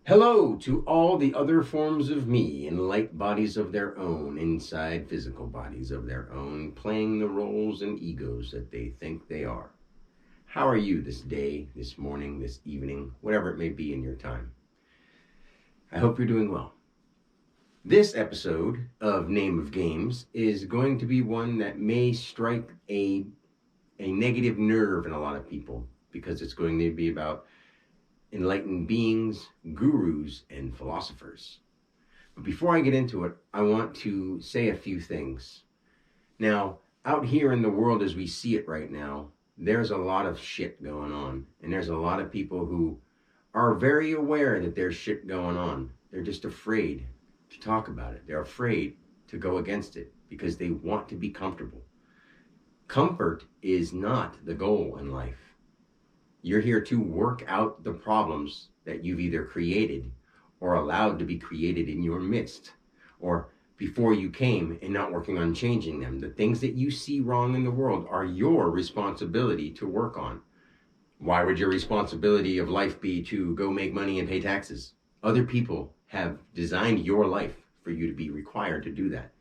Hello to all the other forms of me in light bodies of their own, inside physical bodies of their own, playing the roles and egos that they think they are. How are you this day, this morning, this evening, whatever it may be in your time? I hope you're doing well. This episode of Name of Games is going to be one that may strike a negative nerve in a lot of people because it's going to be about enlightened beings, gurus, and philosophers. But before I get into it, I want to say a few things. Now, out here in the world as we see it right now, there's a lot of shit going on. And there's a lot of people who are very aware that there's shit going on. They're just afraid to talk about it. They're afraid to go against it because they want to be comfortable. Comfort is not the goal in life. You're here to work out the problems that you've either created or allowed to be created in your midst, or before you came and not working on changing them. The things that you see wrong in the world are your responsibility to work on. Why would your responsibility of life be to go make money and pay taxes? Other people have designed your life for you to be required to do that.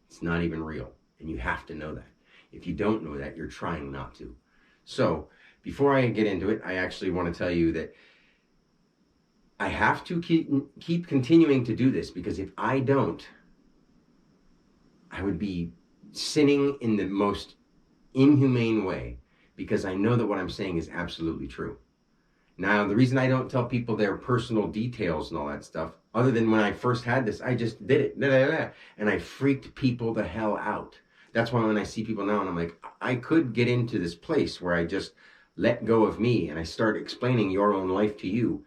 It's not even real, and you have to know that. If you don't know that, you're trying not to. So, before I get into it, I actually want to tell you that I have to keep continuing to do this, because if I don't, I would be sinning in the most inhumane way, because I know that what I'm saying is absolutely true. Now, the reason I don't tell people their personal details and all that stuff, other than when I first had this, I just did it, and I freaked people the hell out. That's why when I see people now and I'm like, I could get into this place where I just let go of me and I start explaining your own life to you.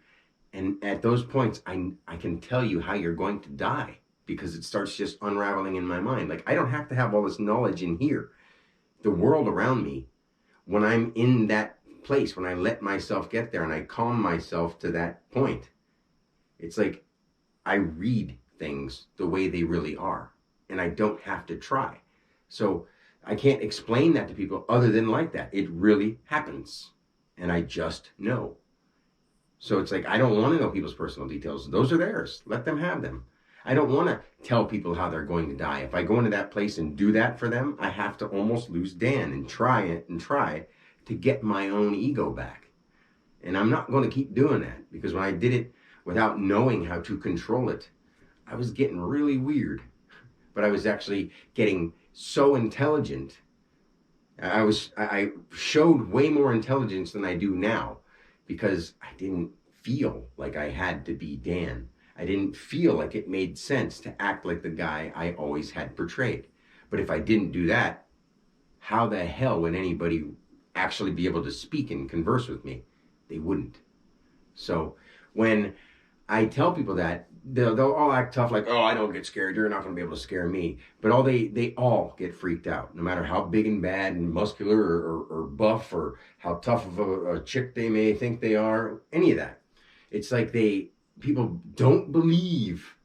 And at those points, I can tell you how you're going to die, because it starts just unraveling in my mind. Like, I don't have to have all this knowledge in here. The world around me, when I'm in that place, when I let myself get there and I calm myself to that point, it's like I read things the way they really are, and I don't have to try. So I can't explain that to people other than like that. It really happens, and I just know. So it's like, I don't want to know people's personal details. Those are theirs. Let them have them. I don't want to tell people how they're going to die. If I go into that place and do that for them, I have to almost lose Dan and try to get my own ego back. And I'm not going to keep doing that, because when I did it without knowing how to control it, I was getting really weird. But I was actually getting so intelligent. I showed way more intelligence than I do now, because I didn't feel like I had to be Dan. I didn't feel like it made sense to act like the guy I always had portrayed. But if I didn't do that, how the hell would anybody actually be able to speak and converse with me? They wouldn't. So when I tell people that, they'll all act tough, like, oh, I don't get scared, you're not going to be able to scare me. But they all get freaked out, no matter how big and bad and muscular or buff, or how tough of a chick they may think they are, any of that. It's like people don't believe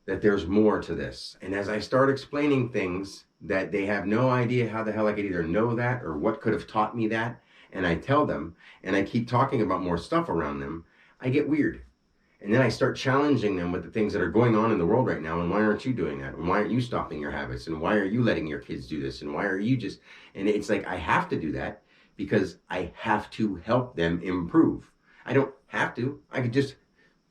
that there's more to this. And as I start explaining things that they have no idea how the hell I could either know that or what could have taught me that, and I tell them, and I keep talking about more stuff around them, I get weird. And then I start challenging them with the things that are going on in the world right now. And why aren't you doing that? And why aren't you stopping your habits? And why are you letting your kids do this? And why are you just... And it's like, I have to do that because I have to help them improve. I don't have to. I could just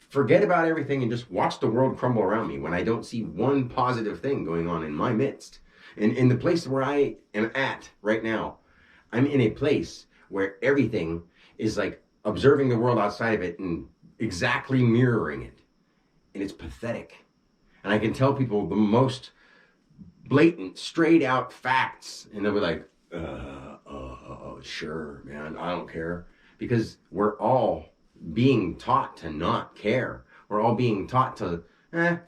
forget about everything and just watch the world crumble around me when I don't see one positive thing going on in my midst. And in the place where I am at right now, I'm in a place where everything is like observing the world outside of it and exactly mirroring it. And it's pathetic. And I can tell people the most blatant, straight out facts, and they'll be like, sure, man, I don't care. Because we're all being taught to not care. We're all being taught to,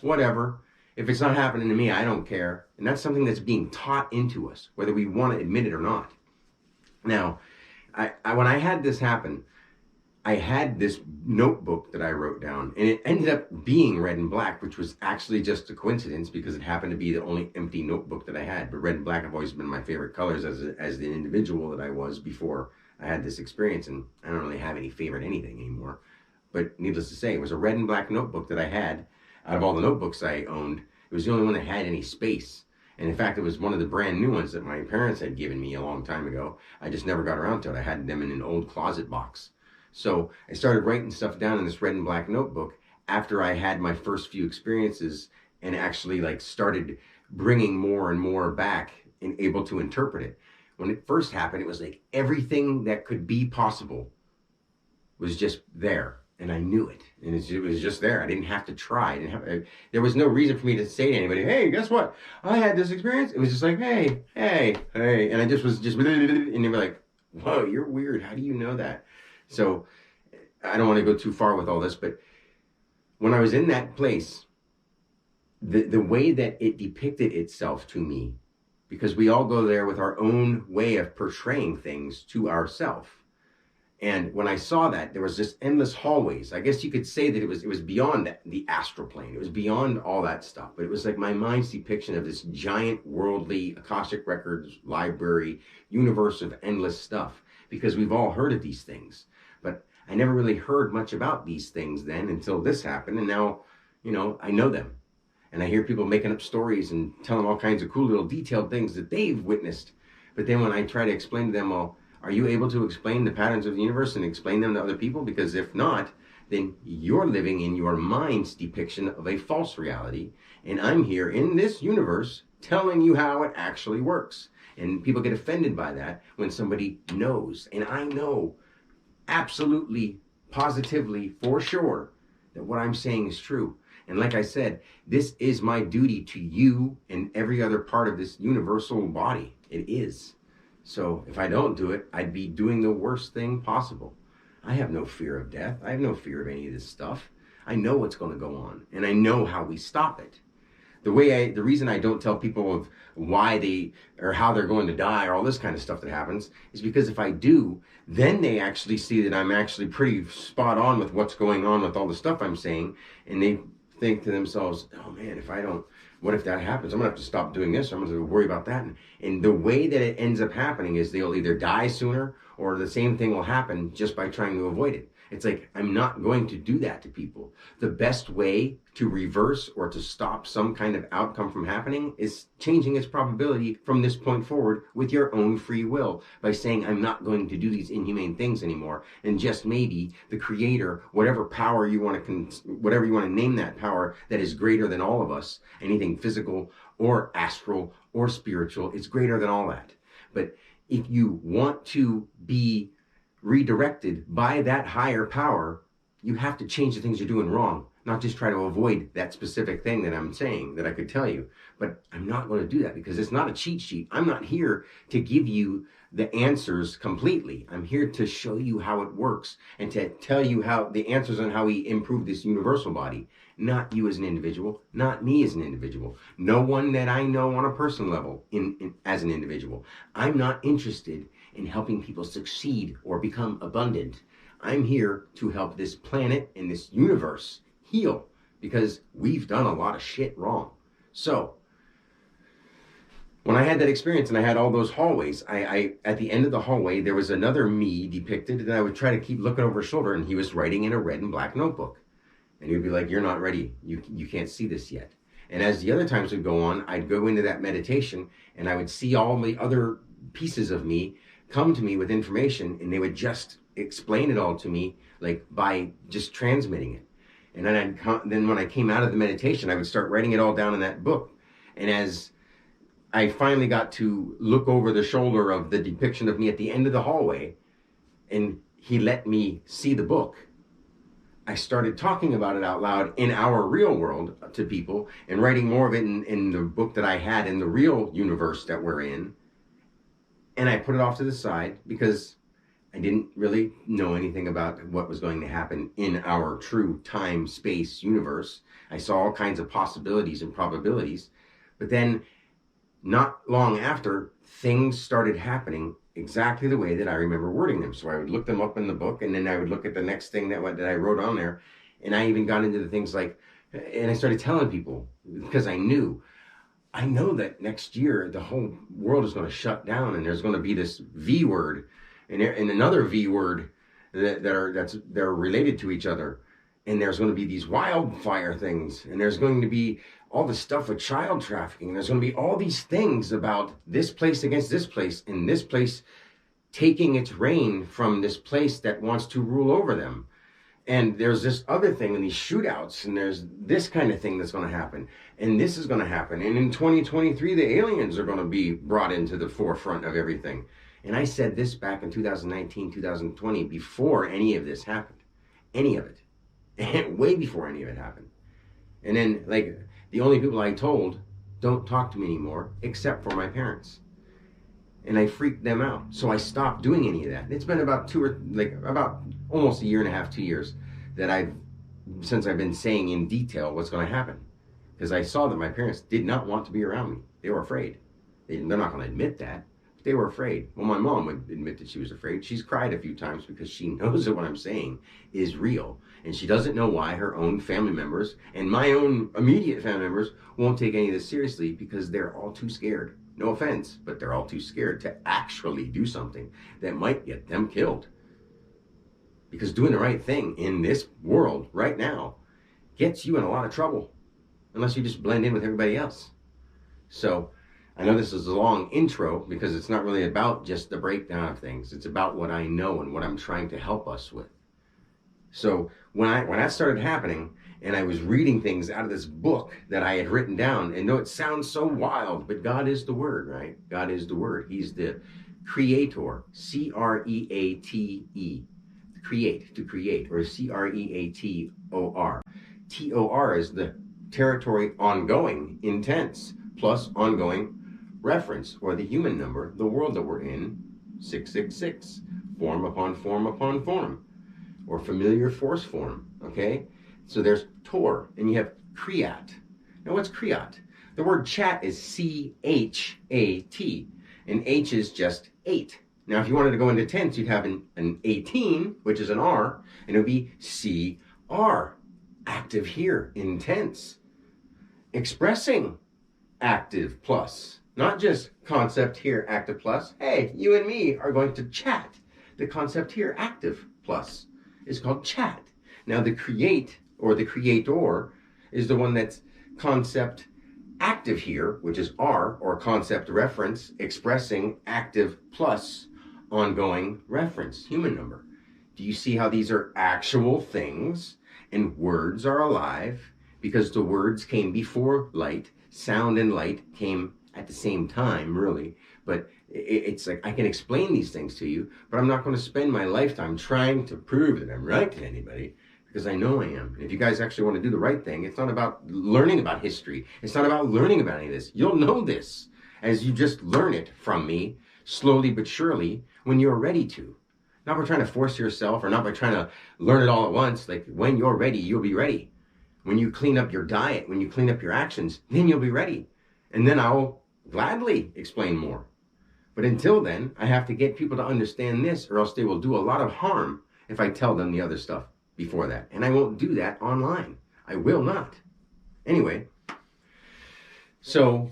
whatever. If it's not happening to me, I don't care. And that's something that's being taught into us, whether we want to admit it or not. Now, when I had this happen, I had this notebook that I wrote down, and it ended up being red and black, which was actually just a coincidence because it happened to be the only empty notebook that I had. But red and black have always been my favorite colors as the individual that I was before I had this experience, and I don't really have any favorite anything anymore. But needless to say, it was a red and black notebook that I had. Out of all the notebooks I owned, it was the only one that had any space. And in fact, it was one of the brand new ones that my parents had given me a long time ago. I just never got around to it. I had them in an old closet box. So I started writing stuff down in this red and black notebook after I had my first few experiences and actually like started bringing more and more back and able to interpret it. When it first happened, it was like everything that could be possible was just there. And I knew it, and it was just there. I didn't have to try. There was no reason for me to say to anybody, "Hey, guess what? I had this experience." It was just like, "Hey, hey, hey," and I just was just, and they were like, "Whoa, you're weird. How do you know that?" So I don't want to go too far with all this, but when I was in that place, the way that it depicted itself to me, because we all go there with our own way of portraying things to ourselves. And when I saw that, there was just endless hallways. I guess you could say that it was beyond the astral plane. It was beyond all that stuff. But it was like my mind's depiction of this giant worldly Akashic Records library universe of endless stuff. Because we've all heard of these things. But I never really heard much about these things then until this happened. And now, I know them. And I hear people making up stories and telling all kinds of cool little detailed things that they've witnessed. But then when I try to explain to them, well, are you able to explain the patterns of the universe and explain them to other people? Because if not, then you're living in your mind's depiction of a false reality. And I'm here in this universe telling you how it actually works. And people get offended by that when somebody knows. And I know absolutely, positively, for sure, that what I'm saying is true. And like I said, this is my duty to you and every other part of this universal body. It is. So if I don't do it, I'd be doing the worst thing possible. I have no fear of death. I have no fear of any of this stuff. I know what's going to go on, and I know how we stop it. The reason I don't tell people of why they or how they're going to die or all this kind of stuff that happens is because if I do, then they actually see that I'm actually pretty spot on with what's going on with all the stuff I'm saying, and they think to themselves, "Oh man, what if that happens? I'm gonna have to stop doing this. I'm gonna worry about that." And the way that it ends up happening is they'll either die sooner or the same thing will happen just by trying to avoid it. It's like, I'm not going to do that to people. The best way to reverse or to stop some kind of outcome from happening is changing its probability from this point forward with your own free will by saying, I'm not going to do these inhumane things anymore. And just maybe the creator, whatever power you want to name that power that is greater than all of us, anything physical or astral or spiritual, it's greater than all that. But if you want to be redirected by that higher power, you have to change the things you're doing wrong, not just try to avoid that specific thing that I'm saying that I could tell you. But I'm not going to do that because it's not a cheat sheet. I'm not here to give you the answers completely. I'm here to show you how it works and to tell you how the answers on how we improve this universal body. Not you as an individual, not me as an individual, no one that I know on a personal level as an individual. I'm not interested in helping people succeed or become abundant. I'm here to help this planet and this universe heal because we've done a lot of shit wrong. So when I had that experience and I had all those hallways, I at the end of the hallway, there was another me depicted, and I would try to keep looking over his shoulder, and he was writing in a red and black notebook. And he'd be like, you're not ready. You can't see this yet. And as the other times would go on, I'd go into that meditation and I would see all the other pieces of me come to me with information, and they would just explain it all to me, like by just transmitting it. And then when I came out of the meditation, I would start writing it all down in that book. And as I finally got to look over the shoulder of the depiction of me at the end of the hallway, and he let me see the book, I started talking about it out loud in our real world to people and writing more of it in the book that I had in the real universe that we're in. And I put it off to the side because I didn't really know anything about what was going to happen in our true time, space universe. I saw all kinds of possibilities and probabilities. But then not long after, things started happening exactly the way that I remember wording them. So I would look them up in the book, and then I would look at the next thing that I wrote on there. And I even got into the things like, and I started telling people because I know that next year the whole world is going to shut down, and there's going to be this V word and another V word that are related to each other. And there's going to be these wildfire things, and there's going to be all the stuff with child trafficking. There's going to be all these things about this place against this place, and this place taking its reign from this place that wants to rule over them. And there's this other thing in these shootouts, and there's this kind of thing that's going to happen, and this is going to happen. And in 2023, the aliens are going to be brought into the forefront of everything. And I said this back in 2019, 2020, before any of this happened. Any of it. Way before any of it happened. And then, like, the only people I told don't talk to me anymore, except for my parents. And I freaked them out. So I stopped doing any of that. It's been about about almost a year and a half, 2 years, that since I've been saying in detail what's going to happen. Because I saw that my parents did not want to be around me. They were afraid. They're not going to admit that. But they were afraid. Well, my mom would admit that she was afraid. She's cried a few times because she knows that what I'm saying is real. And she doesn't know why her own family members and my own immediate family members won't take any of this seriously, because they're all too scared. No offense, but they're all too scared to actually do something that might get them killed. Because doing the right thing in this world right now gets you in a lot of trouble, unless you just blend in with everybody else. So I know this is a long intro, because it's not really about just the breakdown of things. It's about what I know and what I'm trying to help us with. So when that started happening, and I was reading things out of this book that I had written down, and no, it sounds so wild, but God is the Word, right? God is the Word. He's the creator, C-R-E-A-T-E, create, to create, or C-R-E-A-T-O-R. T-O-R is the territory ongoing, intense, plus ongoing reference, or the human number, the world that we're in, 666, form upon form upon form, or familiar force form, okay? So there's Tor, and you have Kriyat. Now what's Kriyat? The word chat is C-H-A-T, and H is just 8. Now if you wanted to go into tense, you'd have an 18, which is an R, and it would be C-R, active here, intense. Expressing, active plus. Not just concept here, active plus. Hey, you and me are going to chat. The concept here, active plus, is called chat. Now the create, or the creator, is the one that's concept active here, which is R, or concept reference, expressing active plus ongoing reference, human number. Do you see how these are actual things, and words are alive? Because the words came before light, sound and light came at the same time, really. But it's like, I can explain these things to you, but I'm not going to spend my lifetime trying to prove that I'm right to anybody, because I know I am. And if you guys actually want to do the right thing, it's not about learning about history. It's not about learning about any of this. You'll know this as you just learn it from me, slowly but surely, when you're ready to. Not by trying to force yourself, or not by trying to learn it all at once. Like, when you're ready, you'll be ready. When you clean up your diet, when you clean up your actions, then you'll be ready. And then I'll gladly explain more. But until then, I have to get people to understand this, or else they will do a lot of harm if I tell them the other stuff before that. And I won't do that online. I will not. Anyway, so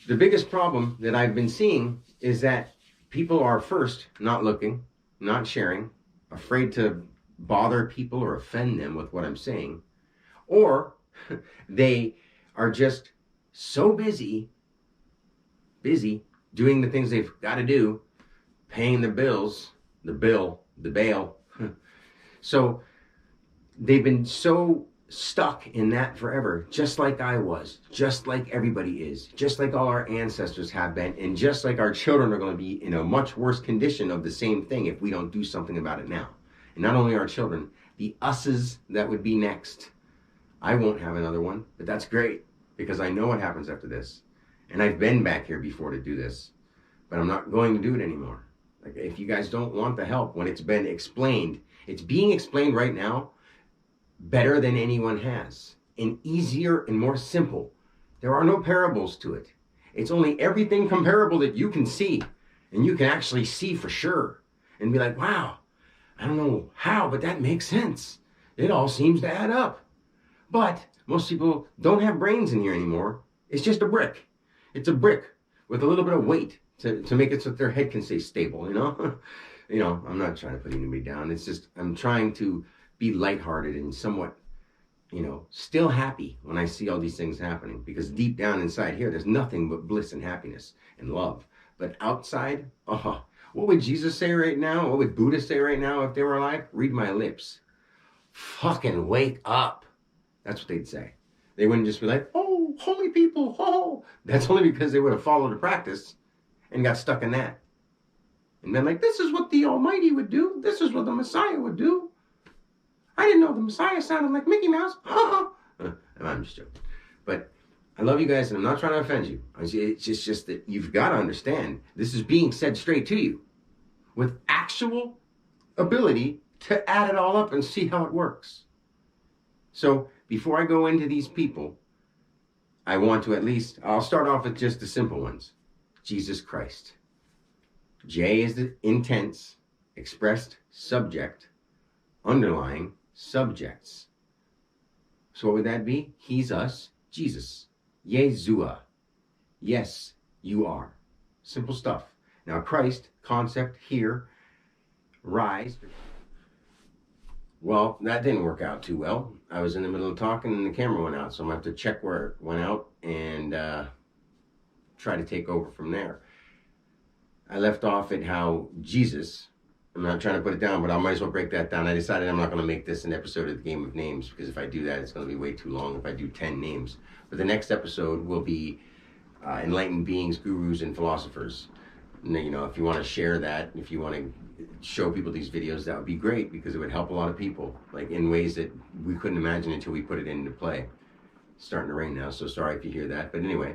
the biggest problem that I've been seeing is that people are, first, not looking, not sharing, afraid to bother people or offend them with what I'm saying, or they are just so busy doing the things they've got to do, paying the bills, the bail. So they've been so stuck in that forever, just like I was, just like everybody is, just like all our ancestors have been, and just like our children are going to be in a much worse condition of the same thing if we don't do something about it now. And not only our children, the us's that would be next. I won't have another one, but that's great, because I know what happens after this. And I've been back here before to do this, but I'm not going to do it anymore. Like, if you guys don't want the help when it's been explained, it's being explained right now better than anyone has, and easier and more simple. There are no parables to it. It's only everything comparable that you can see, and you can actually see for sure, and be like, wow, I don't know how, but that makes sense. It all seems to add up. But most people don't have brains in here anymore. It's just a brick. It's a brick with a little bit of weight to make it so that their head can stay stable, you know? You know, I'm not trying to put anybody down. It's just, I'm trying to be lighthearted and somewhat, still happy when I see all these things happening, because deep down inside here, there's nothing but bliss and happiness and love. But outside, what would Jesus say right now? What would Buddha say right now if they were alive? Read my lips. Fucking wake up. That's what they'd say. They wouldn't just be like, oh, holy people, oh. That's only because they would have followed the practice and got stuck in that. And then this is what the Almighty would do. This is what the Messiah would do. I didn't know the Messiah sounded like Mickey Mouse. I'm just joking. But I love you guys, and I'm not trying to offend you. It's just that you've got to understand, this is being said straight to you with actual ability to add it all up and see how it works. So before I go into these people, I want to I'll start off with just the simple ones. Jesus Christ. J is the intense, expressed subject, underlying subjects. So what would that be? He's us, Jesus. Yeshua. Yes, you are. Simple stuff. Now Christ, concept here, rise. Well, that didn't work out too well. I was in the middle of talking and the camera went out, so I'm going to have to check where it went out and try to take over from there. I left off at how Jesus, I'm not trying to put it down, but I might as well break that down. I decided I'm not going to make this an episode of the Game of Names, because if I do that, it's going to be way too long if I do 10 names. But the next episode will be enlightened beings, gurus, and philosophers. And, if you want to share that, if you want to show people these videos, that would be great, because it would help a lot of people, in ways that we couldn't imagine until we put it into play. It's starting to rain now, so sorry if you hear that. But anyway,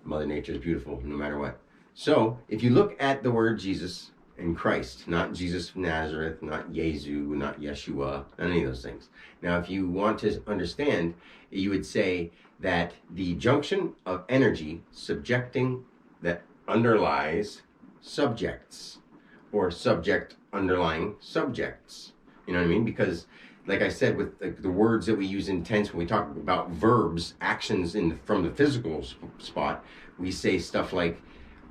Mother Nature is beautiful no matter what. So if you look at the word Jesus and Christ, not Jesus of Nazareth, not Yezu, not Yeshua, not any of those things. Now, if you want to understand, you would say that the junction of energy subjecting that underlies subjects, or subject underlying subjects. You know what I mean? Because, like I said, with the words that we use in tense, when we talk about verbs, actions from the physical spot, we say stuff like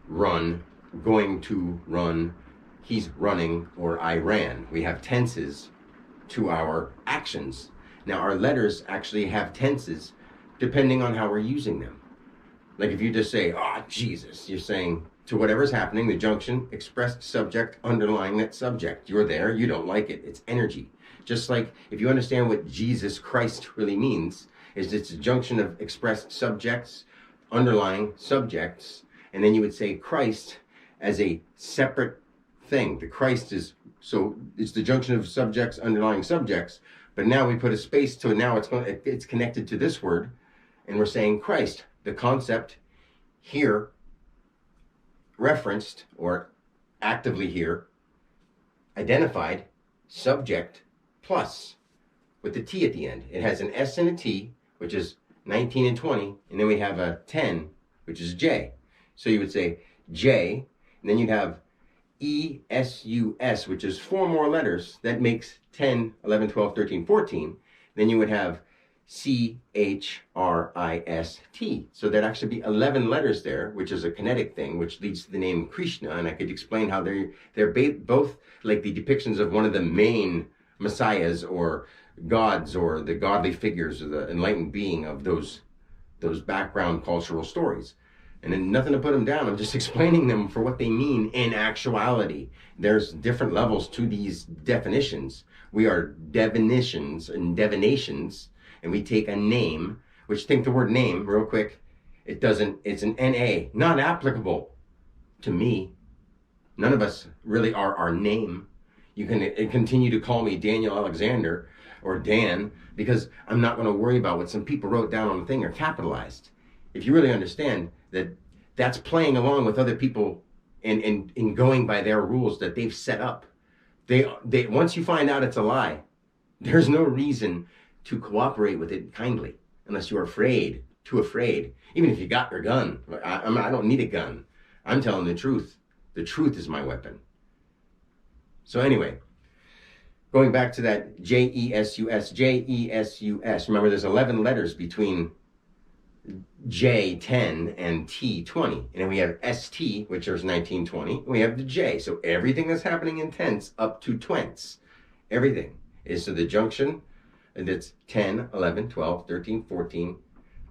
run, going to run, he's running, or I ran. We have tenses to our actions. Now, our letters actually have tenses depending on how we're using them. Like if you just say, Jesus, you're saying to whatever's happening, the junction, expressed subject, underlying that subject. You're there, you don't like it. It's energy. Just like if you understand what Jesus Christ really means, is it's a junction of expressed subjects, underlying subjects, and then you would say Christ as a separate thing. The Christ is, so it's the junction of subjects, underlying subjects, but now we put a space to it. Now it's connected to this word, and we're saying Christ. The concept here, referenced or actively here, identified, subject, plus, with the T at the end. It has an S and a T, which is 19 and 20, and then we have a 10, which is J. So you would say J, and then you'd have E-S-U-S, which is 4 more letters. That makes 10, 11, 12, 13, 14. Then you would have C-H-R-I-S-T. So there'd actually be 11 letters there, which is a kinetic thing, which leads to the name Krishna. And I could explain how they're both like the depictions of one of the main messiahs or gods or the godly figures or the enlightened being of those background cultural stories. And then nothing to put them down. I'm just explaining them for what they mean in actuality. There's different levels to these definitions. We are divinations, and we take a name, which, think the word name real quick. It's an N-A, not applicable to me. None of us really are our name. You can continue to call me Daniel Alexander or Dan, because I'm not going to worry about what some people wrote down on the thing or capitalized. If you really understand that that's playing along with other people and going by their rules that they've set up. They once you find out it's a lie, there's no reason to cooperate with it kindly unless you're too afraid. Even if you got your gun, I don't need a gun. I'm telling the truth. The truth is my weapon. So anyway, going back to that J-E-S-U-S. Remember, there's 11 letters between J10 and T20. And then we have ST, which is 1920. And we have the J. So everything that's happening in tense up to twents. Everything. is to the junction, and it's 10, 11, 12, 13, 14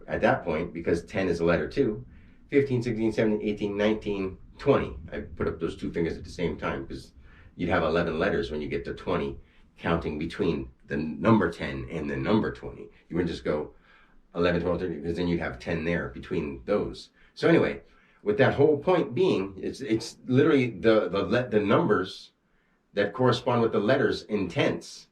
at that point, because 10 is a letter too, 15, 16, 17, 18, 19, 20. I put up those two fingers at the same time because you'd have 11 letters when you get to 20, counting between the number 10 and the number 20. You wouldn't just go 11, 12, 13, because then you'd have 10 there between those. So anyway, with that whole point being, it's literally the numbers that correspond with the letters in tense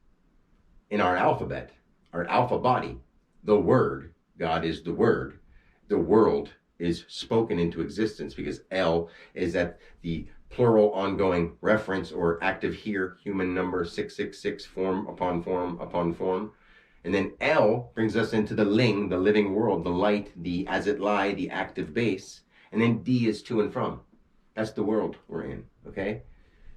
in our alphabet, our alpha body. The word, God is the word. The world is spoken into existence, because L is at the plural ongoing reference or active here, human number 666, form upon form upon form. And then L brings us into the ling, the living world, the light, the as it lie, the active base. And then D is to and from. That's the world we're in, okay?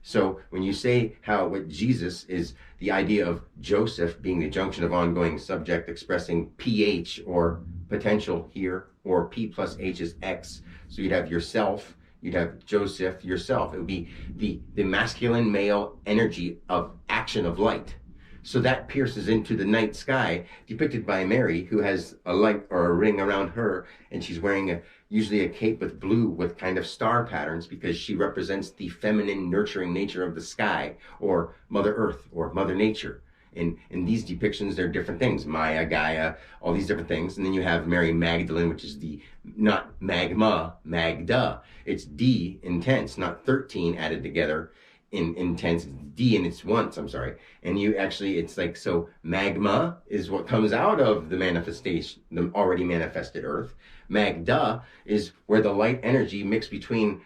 So when you say how what Jesus is the idea of Joseph being the junction of ongoing subject expressing PH or potential here, or P plus H is X. So you'd have yourself, you'd have Joseph, yourself. It would be the masculine male energy of action of light. So that pierces into the night sky, depicted by Mary, who has a light or a ring around her, and she's wearing usually a cape with blue with kind of star patterns, because she represents the feminine, nurturing nature of the sky, or Mother Earth, or Mother Nature. In these depictions, there are different things, Maya, Gaia, all these different things. And then you have Mary Magdalene, which is the, not magma, Magda. It's D intense, not 13 added together in intense, D and it's once, I'm sorry. And you actually, it's like, so magma is what comes out of the manifestation, the already manifested earth. Magda is where the light energy mixed between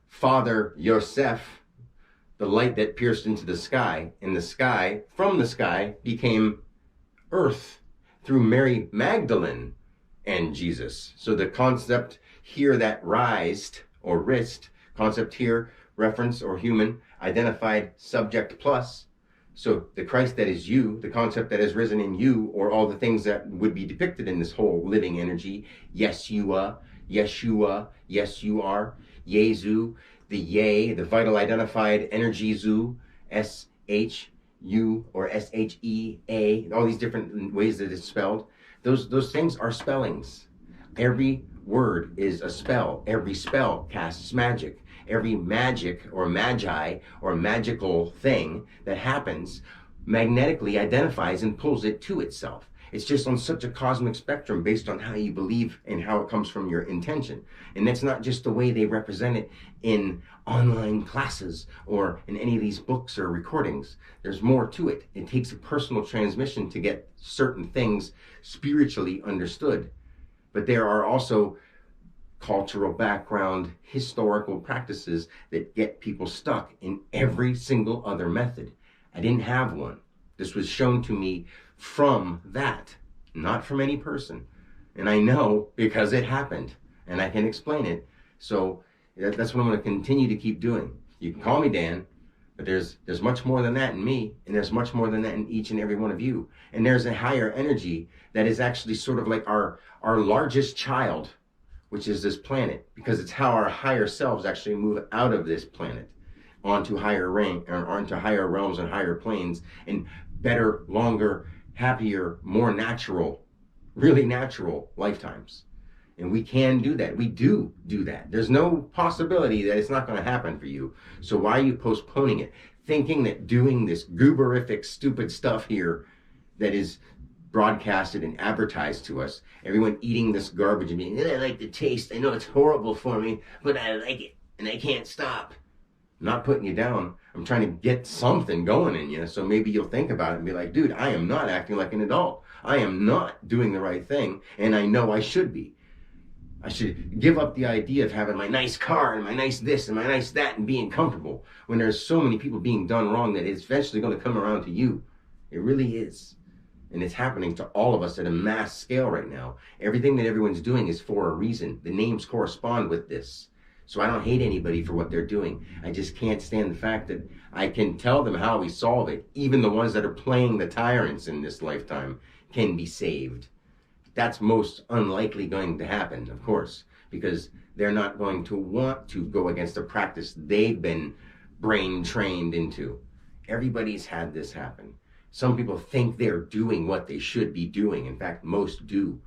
Father Yosef, the light that pierced into the sky, and the sky, from the sky, became earth through Mary Magdalene and Jesus. So the concept here that rised, or wrist, concept here, reference or human, identified subject plus. So the Christ that is you, the concept that has risen in you, or all the things that would be depicted in this whole living energy, Yeshua, Yeshua, yes you are, Yezu, the Yeh, the vital identified energy Zu, S-H-U or S-H-E-A, all these different ways that it's spelled. Those things are spellings. Every word is a spell. Every spell casts magic. Every magic or magi or magical thing that happens magnetically identifies and pulls it to itself. It's just on such a cosmic spectrum based on how you believe and how it comes from your intention. And that's not just the way they represent it in online classes or in any of these books or recordings. There's more to it. It takes a personal transmission to get certain things spiritually understood. But there are also cultural background, historical practices that get people stuck in every single other method. I didn't have one. This was shown to me from that, not from any person. And I know because it happened and I can explain it. So that's what I'm going to continue to keep doing. You can call me Dan, but there's much more than that in me, and there's much more than that in each and every one of you. And there's a higher energy that is actually sort of like our largest child, which is this planet, because it's how our higher selves actually move out of this planet onto higher rank, or onto higher realms and higher planes, and better, longer, happier, more natural, really natural lifetimes. And we can do that. We do that. There's no possibility that it's not going to happen for you. So why are you postponing it? Thinking that doing this gooberific, stupid stuff here that is broadcasted and advertised to us, everyone eating this garbage and being, I like the taste. I know it's horrible for me, but I like it and I can't stop. I'm not putting you down. I'm trying to get something going in you. So maybe you'll think about it and be like, dude, I am not acting like an adult. I am not doing the right thing. And I know I should be. I should give up the idea of having my nice car and my nice this and my nice that and being comfortable when there's so many people being done wrong that it's eventually going to come around to you. It really is. And it's happening to all of us at a mass scale right now. Everything that everyone's doing is for a reason. The names correspond with this. So I don't hate anybody for what they're doing. I just can't stand the fact that I can tell them how we solve it. Even the ones that are playing the tyrants in this lifetime can be saved. That's most unlikely going to happen, of course, because they're not going to want to go against a practice they've been brain trained into. Everybody's had this happen. Some people think they're doing what they should be doing. In fact, most do.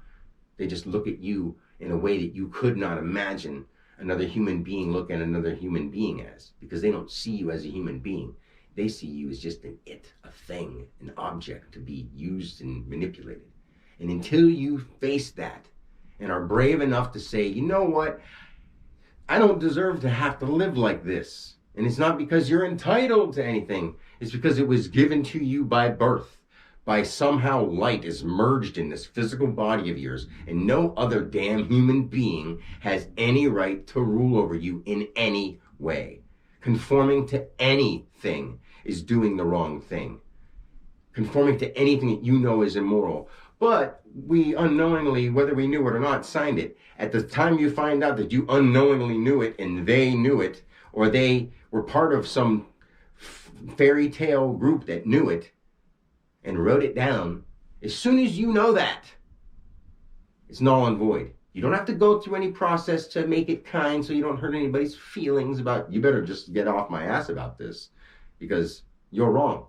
They just look at you in a way that you could not imagine another human being look at another human being as, because they don't see you as a human being. They see you as just a thing, an object to be used and manipulated. And until you face that and are brave enough to say, you know what, I don't deserve to have to live like this. And it's not because you're entitled to anything. It's because it was given to you by birth. By somehow light is merged in this physical body of yours. And no other damn human being has any right to rule over you in any way. Conforming to anything is doing the wrong thing. Conforming to anything that you know is immoral. But we unknowingly, whether we knew it or not, signed it. At the time you find out that you unknowingly knew it and they knew it, or they were part of some fairy tale group that knew it and wrote it down, as soon as you know that, it's null and void. You don't have to go through any process to make it kind so you don't hurt anybody's feelings about, you better just get off my ass about this because you're wrong.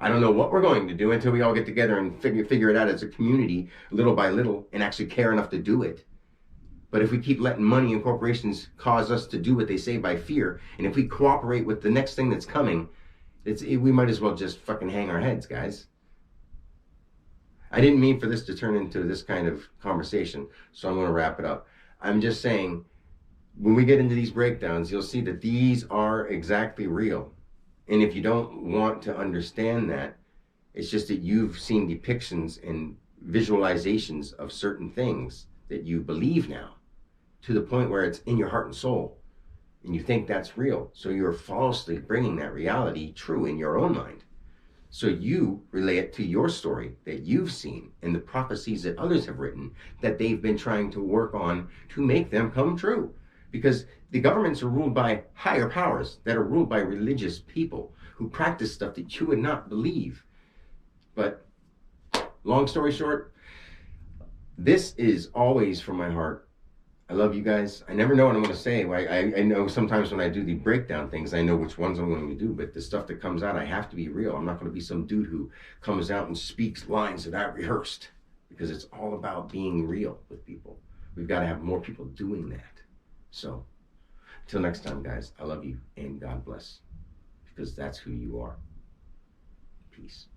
I don't know what we're going to do until we all get together and figure it out as a community, little by little, and actually care enough to do it. But if we keep letting money and corporations cause us to do what they say by fear, and if we cooperate with the next thing that's coming, we might as well just fucking hang our heads, guys. I didn't mean for this to turn into this kind of conversation, so I'm going to wrap it up. I'm just saying, when we get into these breakdowns, you'll see that these are exactly real. And if you don't want to understand that, it's just that you've seen depictions and visualizations of certain things that you believe now, to the point where it's in your heart and soul, and you think that's real. So you're falsely bringing that reality true in your own mind. So you relay it to your story that you've seen and the prophecies that others have written that they've been trying to work on to make them come true. Because the governments are ruled by higher powers that are ruled by religious people who practice stuff that you would not believe. But long story short, this is always from my heart. I love you guys. I never know what I'm going to say. I know sometimes when I do the breakdown things, I know which ones I'm going to do, but the stuff that comes out, I have to be real. I'm not going to be some dude who comes out and speaks lines that I've rehearsed, because it's all about being real with people. We've got to have more people doing that. So, until next time, guys, I love you and God bless, because that's who you are. Peace.